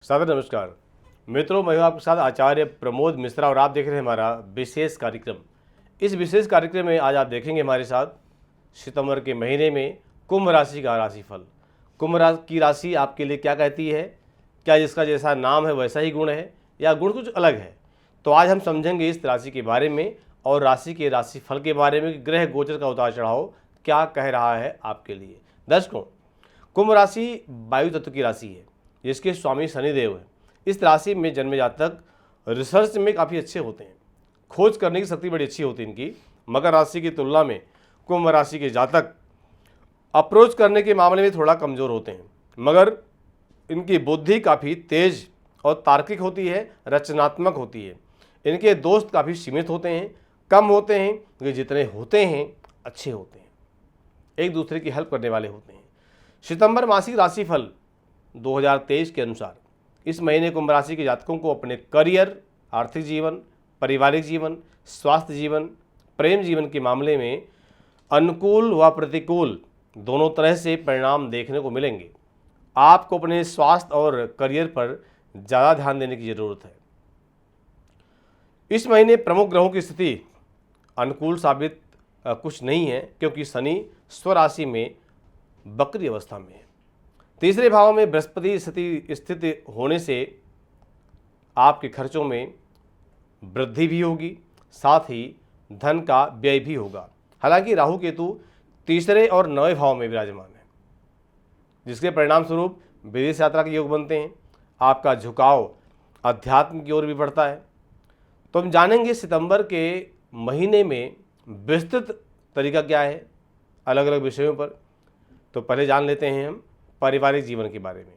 सादर नमस्कार मित्रों, मैं हूं आपके साथ आचार्य प्रमोद मिश्रा और आप देख रहे हैं हमारा विशेष कार्यक्रम। इस विशेष कार्यक्रम में आज आप देखेंगे हमारे साथ सितंबर के महीने में कुंभ राशि का राशिफल। की राशि आपके लिए क्या कहती है? क्या जिसका जैसा नाम है वैसा ही गुण है या गुण कुछ अलग है? तो आज हम समझेंगे इस राशि के बारे में और राशि के राशिफल के बारे में कि ग्रह गोचर का उतार चढ़ाव क्या कह रहा है आपके लिए। दर्शकों, कुंभ राशि वायु तत्व की राशि है जिसके स्वामी शनिदेव हैं। इस राशि में जन्मे जातक रिसर्च में काफ़ी अच्छे होते हैं, खोज करने की शक्ति बड़ी अच्छी होती है इनकी। मकर राशि की तुलना में कुंभ राशि के जातक अप्रोच करने के मामले में थोड़ा कमज़ोर होते हैं, मगर इनकी बुद्धि काफ़ी तेज और तार्किक होती है, रचनात्मक होती है। इनके दोस्त काफ़ी सीमित होते हैं, कम होते हैं, लेकिन जितने होते हैं अच्छे होते हैं, एक दूसरे की हेल्प करने वाले होते हैं। सितंबर मासिक राशिफल 2023 के अनुसार इस महीने कुंभ राशि के जातकों को अपने करियर, आर्थिक जीवन, पारिवारिक जीवन, स्वास्थ्य जीवन, प्रेम जीवन के मामले में अनुकूल व प्रतिकूल दोनों तरह से परिणाम देखने को मिलेंगे। आपको अपने स्वास्थ्य और करियर पर ज़्यादा ध्यान देने की ज़रूरत है। इस महीने प्रमुख ग्रहों की स्थिति अनुकूल साबित कुछ नहीं है, क्योंकि शनि स्वराशि में वक्री अवस्था में है। तीसरे भाव में बृहस्पति स्थिति होने से आपके खर्चों में वृद्धि भी होगी, साथ ही धन का व्यय भी होगा। हालांकि राहु केतु तीसरे और 9वें भाव में विराजमान है, जिसके परिणाम स्वरूप विदेश यात्रा के योग बनते हैं। आपका झुकाव अध्यात्म की ओर भी बढ़ता है। तो हम जानेंगे सितंबर के महीने में विस्तृत तरीका क्या है अलग अलग विषयों पर। तो पहले जान लेते हैं हम पारिवारिक जीवन के बारे में।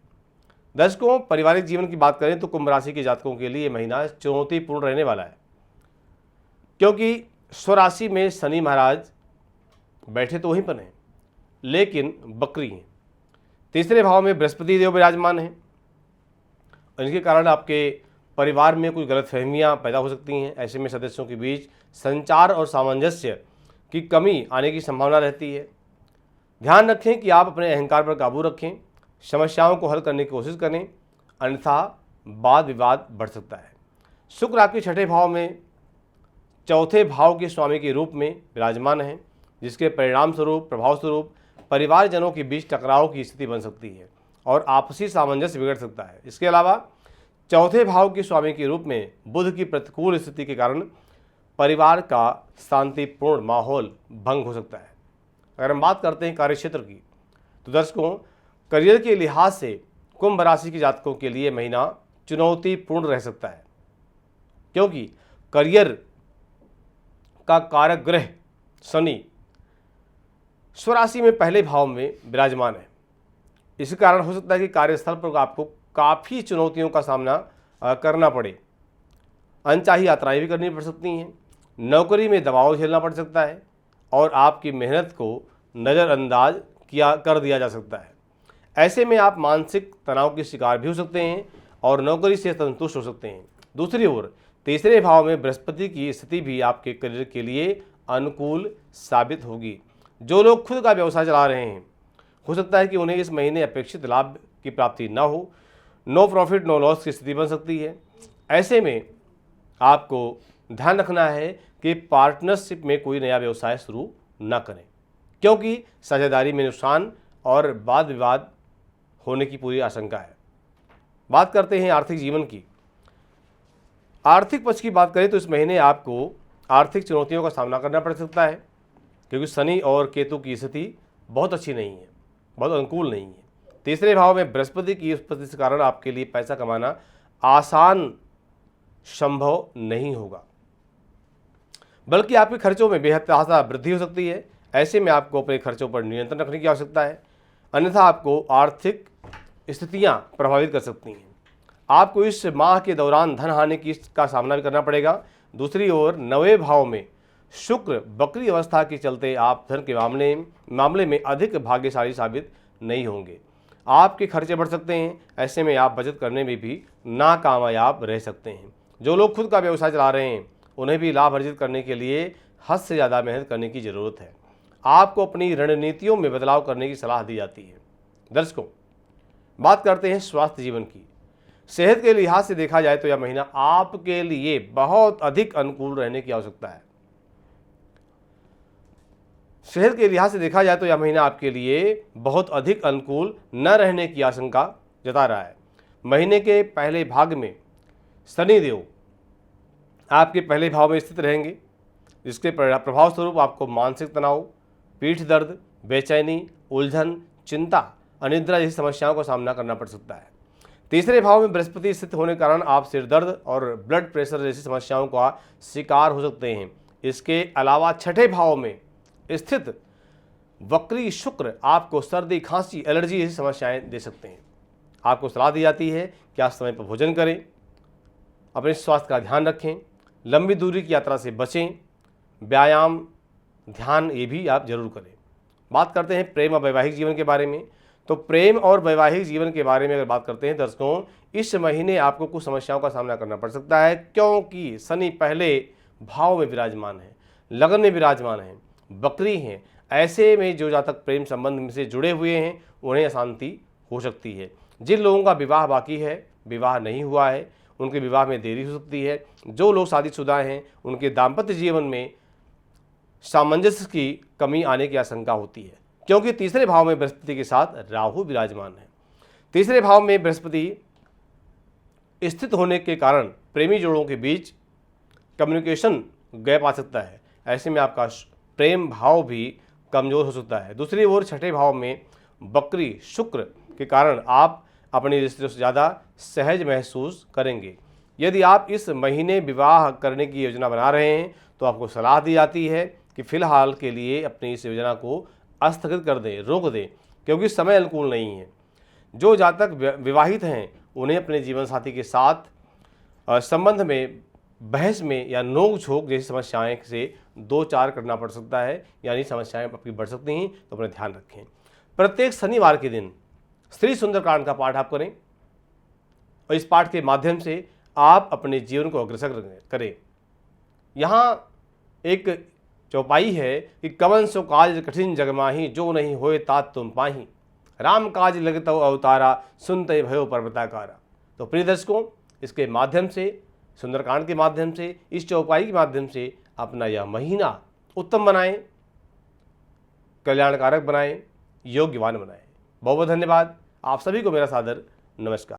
दर्शकों, पारिवारिक जीवन की बात करें तो कुंभ राशि के जातकों के लिए महीना चुनौतीपूर्ण रहने वाला है, क्योंकि स्वराशि में शनि महाराज बैठे तो वहीं पर हैं, लेकिन वक्री हैं। तीसरे भाव में बृहस्पति देव विराजमान हैं। इनके कारण आपके परिवार में कुछ गलतफहमियां पैदा हो सकती हैं। ऐसे में सदस्यों के बीच संचार और सामंजस्य की कमी आने की संभावना रहती है। ध्यान रखें कि आप अपने अहंकार पर काबू रखें, समस्याओं को हल करने की कोशिश करें, अन्यथा वाद विवाद बढ़ सकता है। शुक्र आपके छठे भाव में चौथे भाव के स्वामी के रूप में विराजमान है, जिसके परिणाम स्वरूप प्रभाव स्वरूप परिवारजनों के बीच टकराव की स्थिति बन सकती है और आपसी सामंजस्य बिगड़ सकता है। इसके अलावा चौथे भाव के स्वामी के रूप में बुध की प्रतिकूल स्थिति के कारण परिवार का शांतिपूर्ण माहौल भंग हो सकता है। अगर हम बात करते हैं कार्यक्षेत्र की, तो दर्शकों, करियर के लिहाज से कुंभ राशि के जातकों के लिए महीना चुनौतीपूर्ण रह सकता है, क्योंकि करियर का कारक ग्रह शनि स्वराशि में पहले भाव में विराजमान है। इसी कारण हो सकता है कि कार्यस्थल पर आपको काफ़ी चुनौतियों का सामना करना पड़े। अनचाही यात्राएं भी करनी पड़ सकती हैं, नौकरी में दबाव झेलना पड़ सकता है और आपकी मेहनत को नज़रअंदाज कर दिया जा सकता है। ऐसे में आप मानसिक तनाव के शिकार भी हो सकते हैं और नौकरी से संतुष्ट हो सकते हैं। दूसरी ओर तीसरे भाव में बृहस्पति की स्थिति भी आपके करियर के लिए अनुकूल साबित होगी। जो लोग खुद का व्यवसाय चला रहे हैं, हो सकता है कि उन्हें इस महीने अपेक्षित लाभ की प्राप्ति न हो, नो प्रॉफिट नो लॉस की स्थिति बन सकती है। ऐसे में आपको ध्यान रखना है कि पार्टनरशिप में कोई नया व्यवसाय शुरू न करें, क्योंकि साझेदारी में नुकसान और वाद विवाद होने की पूरी आशंका है। बात करते हैं आर्थिक जीवन की। आर्थिक पक्ष की बात करें तो इस महीने आपको आर्थिक चुनौतियों का सामना करना पड़ सकता है, क्योंकि शनि और केतु की स्थिति बहुत अच्छी नहीं है, बहुत अनुकूल नहीं है। तीसरे भाव में बृहस्पति की उपस्थिति के कारण आपके लिए पैसा कमाना आसान संभव नहीं होगा, बल्कि आपके खर्चों में बेहद ताज़ा वृद्धि हो सकती है। ऐसे में आपको अपने खर्चों पर नियंत्रण रखने की आवश्यकता है, अन्यथा आपको आर्थिक स्थितियां प्रभावित कर सकती हैं। आपको इस माह के दौरान धन हानि का सामना भी करना पड़ेगा। दूसरी ओर 9वें भाव में शुक्र वक्री अवस्था के चलते आप धन के मामले में अधिक भाग्यशाली साबित नहीं होंगे। आपके खर्चे बढ़ सकते हैं। ऐसे में आप बचत करने में भी नाकामयाब रह सकते हैं। जो लोग खुद का व्यवसाय चला रहे हैं, उन्हें भी लाभ अर्जित करने के लिए हद से ज़्यादा मेहनत करने की ज़रूरत है। आपको अपनी रणनीतियों में बदलाव करने की सलाह दी जाती है। दर्शकों, बात करते हैं स्वास्थ्य जीवन की। सेहत के लिहाज से देखा जाए तो यह महीना आपके लिए बहुत अधिक अनुकूल रहने की आवश्यकता है। सेहत के लिहाज से देखा जाए तो यह महीना आपके लिए बहुत अधिक अनुकूल न रहने की आशंका जता रहा है। महीने के पहले भाग में शनिदेव आपके पहले भाव में स्थित रहेंगे, जिसके प्रभाव स्वरूप आपको मानसिक तनाव, पीठ दर्द, बेचैनी, उलझन, चिंता, अनिद्रा जैसी समस्याओं का सामना करना पड़ सकता है। तीसरे भाव में बृहस्पति स्थित होने के कारण आप सिर दर्द और ब्लड प्रेशर जैसी समस्याओं का शिकार हो सकते हैं। इसके अलावा छठे भाव में स्थित वक्री शुक्र आपको सर्दी, खांसी, एलर्जी जैसी समस्याएं दे सकते हैं। आपको सलाह दी जाती है कि आप समय पर भोजन करें, अपने स्वास्थ्य का ध्यान रखें, लंबी दूरी की यात्रा से बचें, व्यायाम, ध्यान ये भी आप जरूर करें। बात करते हैं प्रेम और वैवाहिक जीवन के बारे में। तो प्रेम और वैवाहिक जीवन के बारे में अगर बात करते हैं दर्शकों, इस महीने आपको कुछ समस्याओं का सामना करना पड़ सकता है, क्योंकि शनि पहले भाव में विराजमान है, लगन में विराजमान है, बकरी हैं। ऐसे में जो जातक प्रेम संबंध से जुड़े हुए हैं उन्हें अशांति हो सकती है। जिन लोगों का विवाह बाकी है, विवाह नहीं हुआ है, उनके विवाह में देरी हो सकती है। जो लोग शादीशुदा हैं उनके दाम्पत्य जीवन में सामंजस्य की कमी आने की आशंका होती है, क्योंकि तीसरे भाव में बृहस्पति के साथ राहु विराजमान है। तीसरे भाव में बृहस्पति स्थित होने के कारण प्रेमी जोड़ों के बीच कम्युनिकेशन गैप आ सकता है। ऐसे में आपका प्रेम भाव भी कमज़ोर हो सकता है। दूसरी ओर छठे भाव में बकरी शुक्र के कारण आप अपने रिश्ते से ज़्यादा सहज महसूस करेंगे। यदि आप इस महीने विवाह करने की योजना बना रहे हैं तो आपको सलाह दी जाती है कि फिलहाल के लिए अपनी इस योजना को स्थगित कर दें, रोक दें, क्योंकि समय अनुकूल नहीं है। जो जातक विवाहित हैं उन्हें अपने जीवन साथी के साथ संबंध में बहस में या नोक झोंक जैसी समस्याएं से दो चार करना पड़ सकता है, यानी समस्याएं आपकी बढ़ सकती हैं, तो अपना ध्यान रखें। प्रत्येक शनिवार के दिन श्री सुंदरकांड का पाठ आप करें और इस पाठ के माध्यम से आप अपने जीवन को अग्रसर करें। यहाँ एक चौपाई है कि कवन सो काज कठिन जग माही, जो नहीं होए तात तुम पाही, राम काज लगतो अवतारा, सुनते भयो पर्वताकारा। तो प्रिय दर्शकों, इसके माध्यम से, सुंदरकांड के माध्यम से, इस चौपाई के माध्यम से अपना यह महीना उत्तम बनाएं, कल्याणकारक बनाएं, योग्यवान बनाएं। बहुत बहुत धन्यवाद। आप सभी को मेरा सादर नमस्कार।